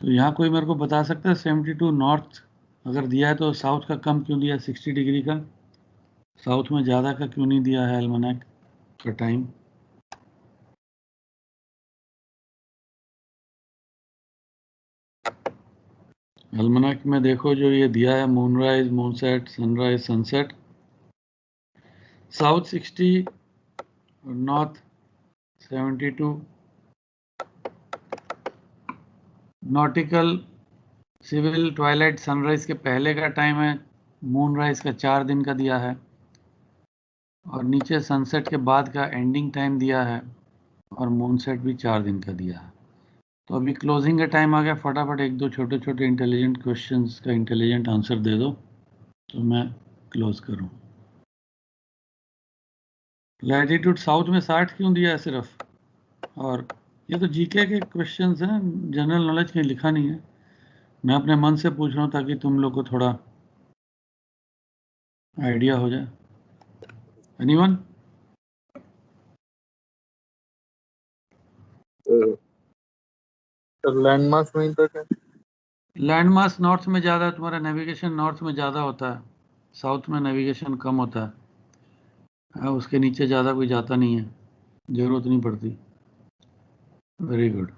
तो यहाँ कोई मेरे को बता सकता है 72 नॉर्थ अगर दिया है तो साउथ का कम क्यों दिया है? 60 डिग्री का साउथ में ज़्यादा का क्यों नहीं दिया है एल्मनैक का टाइम? एल्मनैक में देखो जो ये दिया है moonrise, moonset, sunrise, sunset, south 60 और north 72। Nautical civil twilight sunrise के पहले का टाइम है, मूनराइज का 4 दिन का दिया है, और नीचे सनसेट के बाद का एंडिंग टाइम दिया है, और मूनसेट भी 4 दिन का दिया है। तो अभी क्लोजिंग का टाइम आ गया, फटाफट 1-2 छोटे छोटे इंटेलिजेंट क्वेश्चंस का इंटेलिजेंट आंसर दे दो तो मैं क्लोज करूं। लैटिट्यूड साउथ में 60 क्यों दिया है सिर्फ? और ये तो जीके के क्वेश्चंस हैं, जनरल नॉलेज कहीं लिखा नहीं है। मैं अपने मन से पूछ रहा हूँ ताकि तुम लोग को थोड़ा आइडिया हो जाए। एनीवन? लैंडमार्क वहीं तक है। लैंडमार्क नॉर्थ में ज़्यादा है, तुम्हारा नेविगेशन नॉर्थ में ज़्यादा होता है, साउथ में नेविगेशन कम होता है। उसके नीचे ज़्यादा कोई जाता नहीं है, ज़रूरत नहीं पड़ती। Very good.